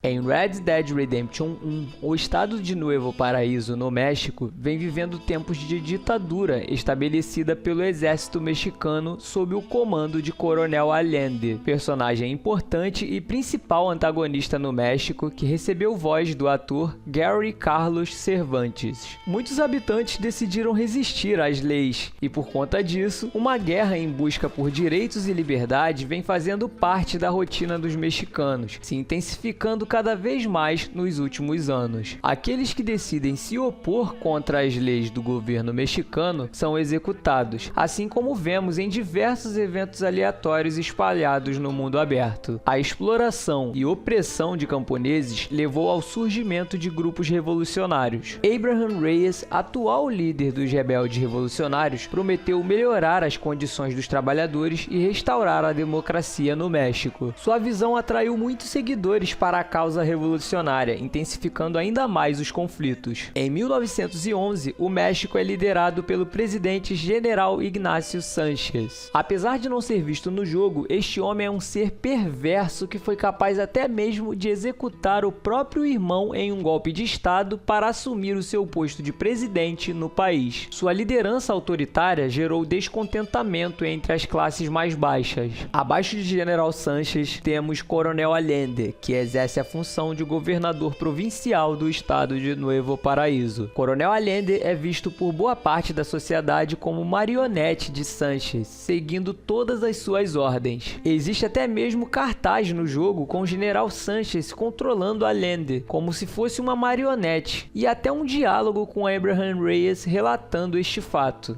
Em Red Dead Redemption 1, o estado de Nuevo Paraíso, no México, vem vivendo tempos de ditadura estabelecida pelo exército mexicano sob o comando de Coronel Allende, personagem importante e principal antagonista no México que recebeu voz do ator Gary Carlos Cervantes. Muitos habitantes decidiram resistir às leis e, por conta disso, uma guerra em busca por direitos e liberdade vem fazendo parte da rotina dos mexicanos, se intensificando cada vez mais nos últimos anos. Aqueles que decidem se opor contra as leis do governo mexicano são executados, assim como vemos em diversos eventos aleatórios espalhados no mundo aberto. A exploração e opressão de camponeses levou ao surgimento de grupos revolucionários. Abraham Reyes, atual líder dos rebeldes revolucionários, prometeu melhorar as condições dos trabalhadores e restaurar a democracia no México. Sua visão atraiu muitos seguidores para a causa revolucionária, intensificando ainda mais os conflitos. Em 1911, o México é liderado pelo presidente General Ignacio Sánchez. Apesar de não ser visto no jogo, este homem é um ser perverso que foi capaz até mesmo de executar o próprio irmão em um golpe de estado para assumir o seu posto de presidente no país. Sua liderança autoritária gerou descontentamento entre as classes mais baixas. Abaixo de General Sánchez, temos Coronel Allende, que exerce a função de governador provincial do estado de Nuevo Paraíso. Coronel Allende é visto por boa parte da sociedade como marionete de Sánchez, seguindo todas as suas ordens. Existe até mesmo cartaz no jogo com o General Sánchez controlando Allende, como se fosse uma marionete, e até um diálogo com Abraham Reyes relatando este fato.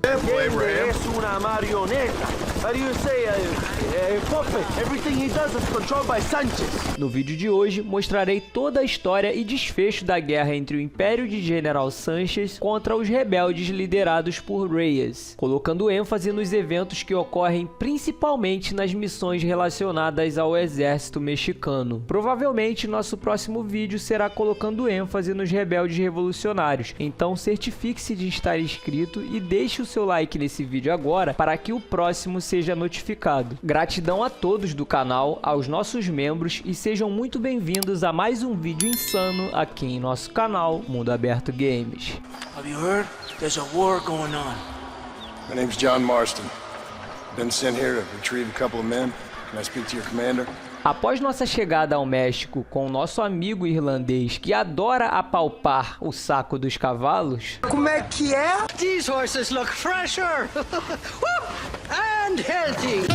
No vídeo de hoje, mostrarei toda a história e desfecho da guerra entre o Império de General Sánchez contra os rebeldes liderados por Reyes, colocando ênfase nos eventos que ocorrem principalmente nas missões relacionadas ao exército mexicano. Provavelmente nosso próximo vídeo será colocando ênfase nos rebeldes revolucionários, então certifique-se de estar inscrito e deixe o seu like nesse vídeo agora para que o próximo seja notificado. Gratidão a todos do canal, aos nossos membros e sejam muito bem-vindos a mais um vídeo insano aqui em nosso canal Mundo Aberto Games. Have you heard? There's a war going on. My name's John Marston. Been sent here to retrieve a couple of men. Can I speak to your commander? Após nossa chegada ao México com nosso amigo irlandês que adora apalpar o saco dos cavalos, Como é que é? These horses look fresher and healthy.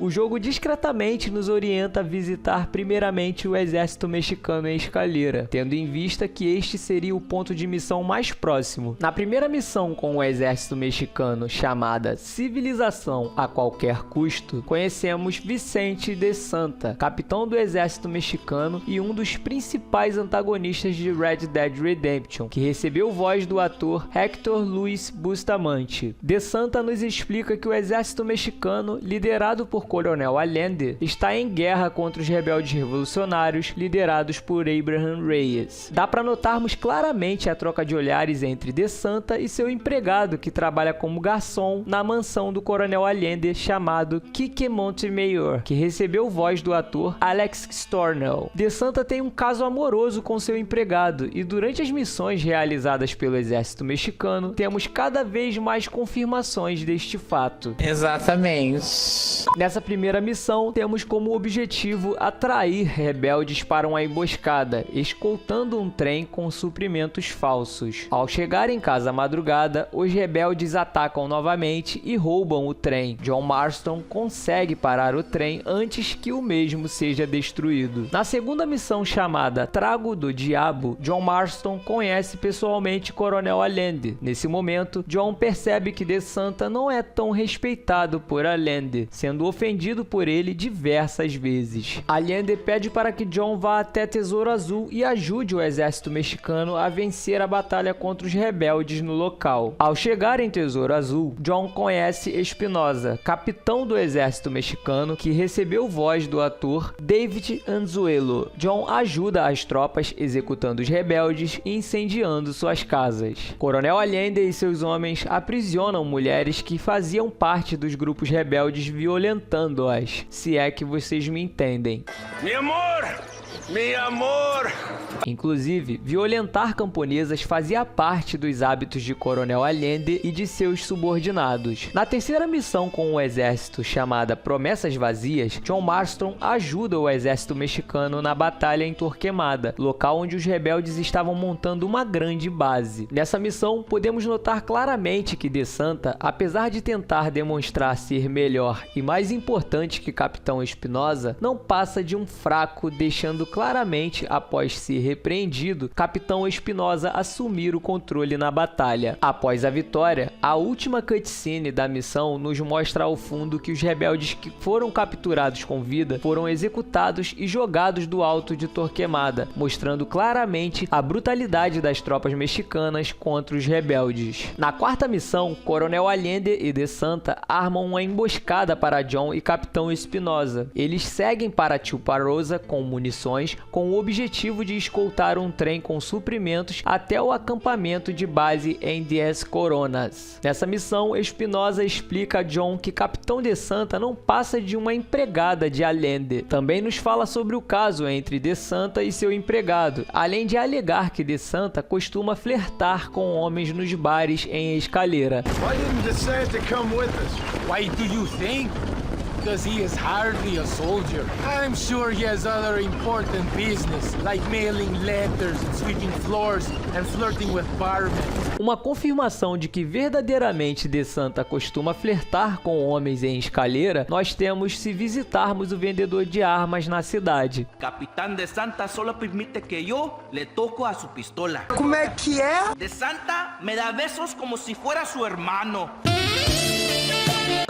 o jogo discretamente nos orienta a visitar primeiramente o exército mexicano em Escalera, tendo em vista que este seria o ponto de missão mais próximo. Na primeira missão com o exército mexicano, chamada Civilização a Qualquer Custo, conhecemos Vicente de Santa, capitão do exército mexicano e um dos principais antagonistas de Red Dead Redemption, que recebeu voz do ator Héctor Luis Bustamante. De Santa nos explica que o exército mexicano, liderado por Coronel Allende, está em guerra contra os rebeldes revolucionários liderados por Abraham Reyes. Dá para notarmos claramente a troca de olhares entre De Santa e seu empregado que trabalha como garçom na mansão do Coronel Allende chamado Quique Montemayor, que recebeu voz do ator Alex Stornell. De Santa tem um caso amoroso com seu empregado e durante as missões realizadas pelo exército mexicano temos cada vez mais confirmações deste fato. Exatamente. Nessa primeira missão, temos como objetivo atrair rebeldes para uma emboscada, escoltando um trem com suprimentos falsos. Ao chegar em casa à madrugada, os rebeldes atacam novamente e roubam o trem. John Marston consegue parar o trem antes que o mesmo seja destruído. Na segunda missão chamada Trago do Diabo, John Marston conhece pessoalmente Coronel Allende. Nesse momento, John percebe que De Santa não é tão respeitado por Allende, sendo ofendido por ele diversas vezes. Allende pede para que John vá até Tesouro Azul e ajude o exército mexicano a vencer a batalha contra os rebeldes no local. Ao chegar em Tesouro Azul, John conhece Espinosa, capitão do exército mexicano, que recebeu voz do ator David Anzuelo. John ajuda as tropas executando os rebeldes e incendiando suas casas. Coronel Allende e seus homens aprisionam mulheres que faziam parte dos grupos rebeldes violentando-as, se é que vocês me entendem. Mi amor, Mi amor! Inclusive, violentar camponesas fazia parte dos hábitos de Coronel Allende e de seus subordinados. Na terceira missão com o exército, chamada Promessas Vazias, John Marston ajuda o exército mexicano na batalha em Torquemada, local onde os rebeldes estavam montando uma grande base. Nessa missão, podemos notar claramente que De Santa, apesar de tentar demonstrar ser melhor e mais importante que Capitão Espinosa, não passa de um fraco, deixando claramente, após ser repreendido, Capitão Espinosa assumir o controle na batalha. Após a vitória, a última cutscene da missão nos mostra ao fundo que os rebeldes que foram capturados com vida foram executados e jogados do alto de Torquemada, mostrando claramente a brutalidade das tropas mexicanas contra os rebeldes. Na quarta missão, Coronel Allende e De Santa armam uma emboscada para John e Capitão Espinosa. Eles seguem para Chuparosa com munições, com o objetivo de escoltar um trem com suprimentos até o acampamento de base em Diez Coronas. Nessa missão, Espinosa explica a John que Capitão De Santa não passa de uma empregada de Allende. Também nos fala sobre o caso entre De Santa e seu empregado, além de alegar que De Santa costuma flertar com homens nos bares em Escalera. Why didn't De Santa come with us? Why do you think? Because he is hardly a soldier. I'm sure he has other important business, like mailing letters and sweeping floors and flirting with barmen. Uma confirmação de que verdadeiramente De Santa costuma flertar com homens em Escalera, nós temos se visitarmos o vendedor de armas na cidade. Capitán De Santa solo permite que yo le toco a su pistola. Como é que é? De Santa me da besos como si fuera su hermano.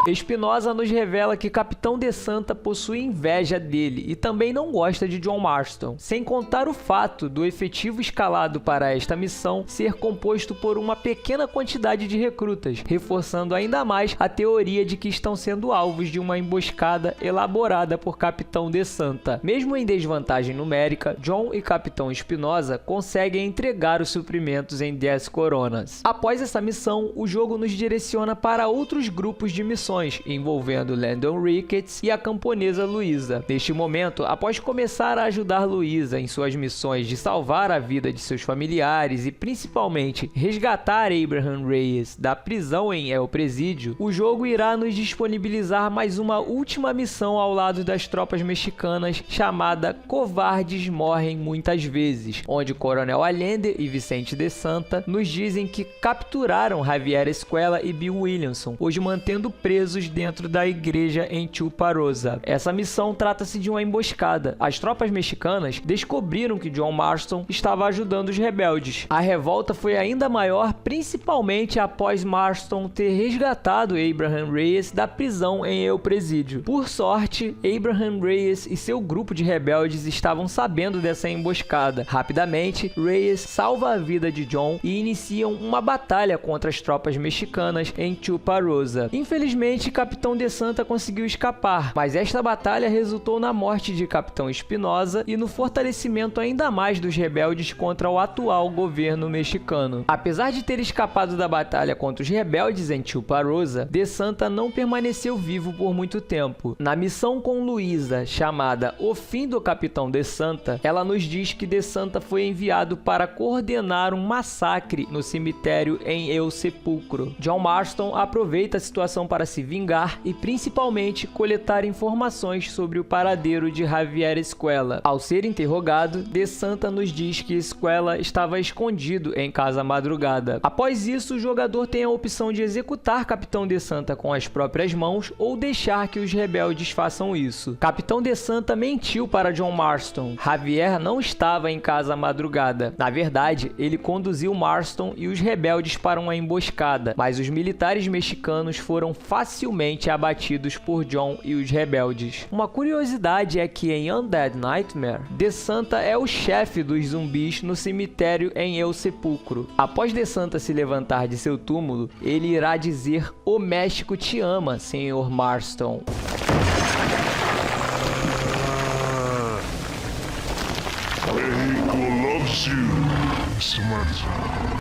Espinosa nos revela que Capitão De Santa possui inveja dele e também não gosta de John Marston, sem contar o fato do efetivo escalado para esta missão ser composto por uma pequena quantidade de recrutas, reforçando ainda mais a teoria de que estão sendo alvos de uma emboscada elaborada por Capitão De Santa. Mesmo em desvantagem numérica, John e Capitão Espinosa conseguem entregar os suprimentos em 10 coronas. Após essa missão, o jogo nos direciona para outros grupos de missões, envolvendo Landon Ricketts e a camponesa Luisa. Neste momento, após começar a ajudar Luisa em suas missões de salvar a vida de seus familiares e principalmente resgatar Abraham Reyes da prisão em El Presídio, o jogo irá nos disponibilizar mais uma última missão ao lado das tropas mexicanas chamada Covardes Morrem Muitas Vezes, onde Coronel Allende e Vicente De Santa nos dizem que capturaram Javier Escuela e Bill Williamson, hoje mantendo presos dentro da igreja em Chuparosa. Essa missão trata-se de uma emboscada. As tropas mexicanas descobriram que John Marston estava ajudando os rebeldes. A revolta foi ainda maior, principalmente após Marston ter resgatado Abraham Reyes da prisão em El Presídio. Por sorte, Abraham Reyes e seu grupo de rebeldes estavam sabendo dessa emboscada. Rapidamente, Reyes salva a vida de John e iniciam uma batalha contra as tropas mexicanas em Chuparosa. Infelizmente, Capitão De Santa conseguiu escapar, mas esta batalha resultou na morte de Capitão Espinosa e no fortalecimento ainda mais dos rebeldes contra o atual governo mexicano. Apesar de ter escapado da batalha contra os rebeldes em Chuparosa, De Santa não permaneceu vivo por muito tempo. Na missão com Luisa, chamada O Fim do Capitão De Santa, ela nos diz que De Santa foi enviado para coordenar um massacre no cemitério em El Sepulcro. John Marston aproveita a situação para se vingar e principalmente coletar informações sobre o paradeiro de Javier Escuela. Ao ser interrogado, De Santa nos diz que Escuela estava escondido em Casa Madrugada. Após isso, o jogador tem a opção de executar Capitão De Santa com as próprias mãos ou deixar que os rebeldes façam isso. Capitão De Santa mentiu para John Marston. Javier não estava em Casa Madrugada. Na verdade, ele conduziu Marston e os rebeldes para uma emboscada, mas os militares mexicanos foram facilmente abatidos por John e os rebeldes. Uma curiosidade é que em Undead Nightmare, De Santa é o chefe dos zumbis no cemitério em El Sepulcro. Após De Santa se levantar de seu túmulo, ele irá dizer: "O México te ama, Sr. Marston."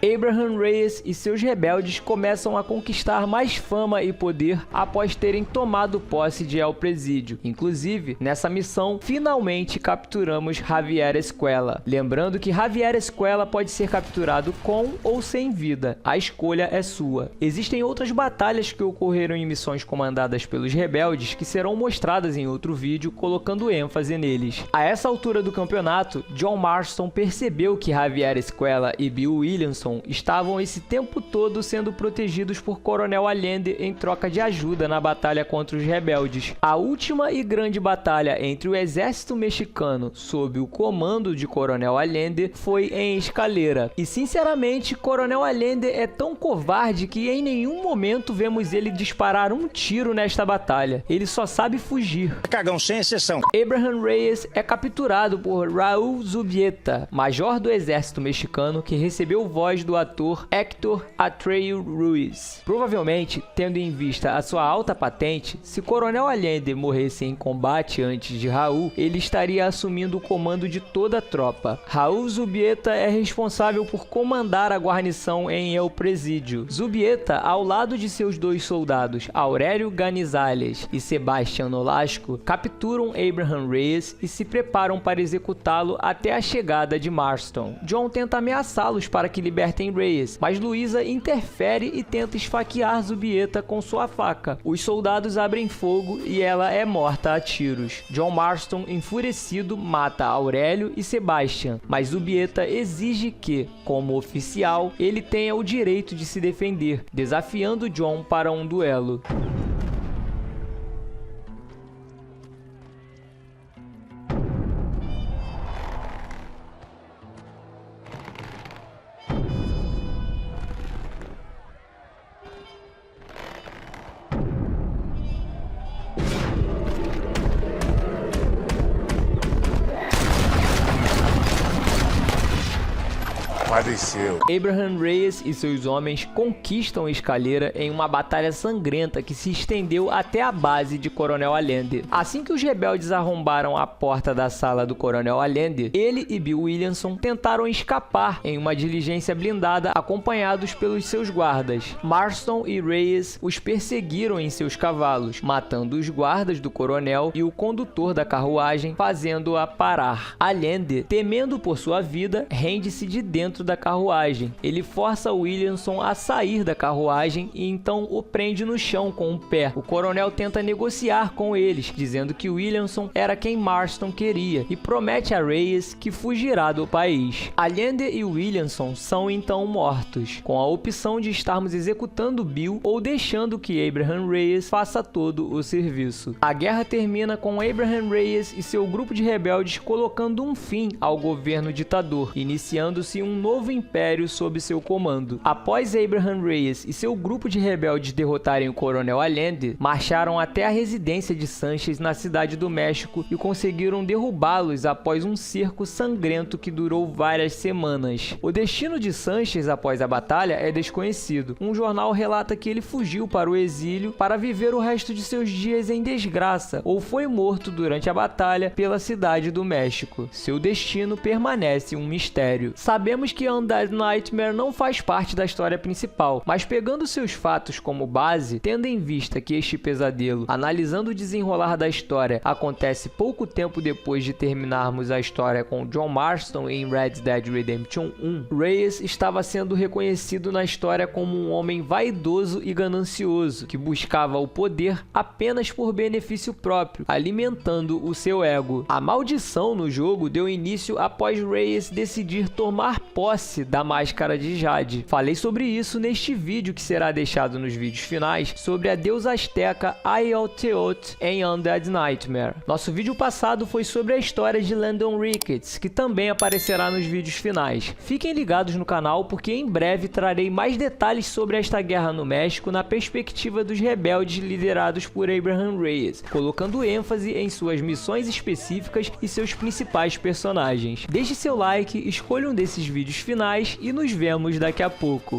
Abraham Reyes e seus rebeldes começam a conquistar mais fama e poder após terem tomado posse de El Presidio. Inclusive, nessa missão, finalmente capturamos Javier Escuela. Lembrando que Javier Escuela pode ser capturado com ou sem vida. A escolha é sua. Existem outras batalhas que ocorreram em missões comandadas pelos rebeldes que serão mostradas em outro vídeo, colocando ênfase neles. A essa altura do campeonato, John Marston percebeu que Javier Escuela e Bill Williamson estavam esse tempo todo sendo protegidos por Coronel Allende em troca de ajuda na batalha contra os rebeldes. A última e grande batalha entre o exército mexicano sob o comando de Coronel Allende foi em Escalera. E sinceramente, Coronel Allende é tão covarde que em nenhum momento vemos ele disparar um tiro nesta batalha. Ele só sabe fugir. Cagão sem exceção. Abraham Reyes é capturado por Raúl Zubieta, major do exército mexicano, que recebeu voz do ator Héctor Atreyu Ruiz. Provavelmente, tendo em vista a sua alta patente, se Coronel Allende morresse em combate antes de Raúl, ele estaria assumindo o comando de toda a tropa. Raúl Zubieta é responsável por comandar a guarnição em El Presidio. Zubieta, ao lado de seus dois soldados, Aurélio Ganizales e Sebastián Nolasco, capturam Abraham Reyes e se preparam para executá-lo até a chegada de Marston. John tenta ameaçá-los para que libertem Reyes, mas Luisa interfere e tenta esfaquear Zubieta com sua faca. Os soldados abrem fogo e ela é morta a tiros. John Marston, enfurecido, mata Aurélio e Sebastián, mas Zubieta exige que, como oficial, ele tenha o direito de se defender, desafiando John para um duelo. Apareceu. Abraham Reyes e seus homens conquistam Escalera em uma batalha sangrenta que se estendeu até a base de Coronel Allende. Assim que os rebeldes arrombaram a porta da sala do Coronel Allende, ele e Bill Williamson tentaram escapar em uma diligência blindada acompanhados pelos seus guardas. Marston e Reyes os perseguiram em seus cavalos, matando os guardas do coronel e o condutor da carruagem, fazendo-a parar. Allende, temendo por sua vida, rende-se de dentro da carruagem. Ele força Williamson a sair da carruagem e então o prende no chão com um pé. O coronel tenta negociar com eles, dizendo que Williamson era quem Marston queria e promete a Reyes que fugirá do país. Allende e Williamson são então mortos, com a opção de estarmos executando Bill ou deixando que Abraham Reyes faça todo o serviço. A guerra termina com Abraham Reyes e seu grupo de rebeldes colocando um fim ao governo ditador, iniciando-se um novo império sob seu comando. Após Abraham Reyes e seu grupo de rebeldes derrotarem o Coronel Allende, marcharam até a residência de Sánchez na cidade do México e conseguiram derrubá-los após um cerco sangrento que durou várias semanas. O destino de Sánchez após a batalha é desconhecido. Um jornal relata que ele fugiu para o exílio para viver o resto de seus dias em desgraça ou foi morto durante a batalha pela cidade do México. Seu destino permanece um mistério. Sabemos que Undead Nightmare não faz parte da história principal, mas pegando seus fatos como base, tendo em vista que este pesadelo, analisando o desenrolar da história, acontece pouco tempo depois de terminarmos a história com John Marston em Red Dead Redemption 1, Reyes estava sendo reconhecido na história como um homem vaidoso e ganancioso, que buscava o poder apenas por benefício próprio, alimentando o seu ego. A maldição no jogo deu início após Reyes decidir tomar posse da máscara de Jade. Falei sobre isso neste vídeo que será deixado nos vídeos finais sobre a deusa asteca Ayotl em Undead Nightmare. Nosso vídeo passado foi sobre a história de Landon Ricketts, que também aparecerá nos vídeos finais. Fiquem ligados no canal porque em breve trarei mais detalhes sobre esta guerra no México na perspectiva dos rebeldes liderados por Abraham Reyes, colocando ênfase em suas missões específicas e seus principais personagens. Deixe seu like, escolha um desses vídeos finais e nos vemos daqui a pouco.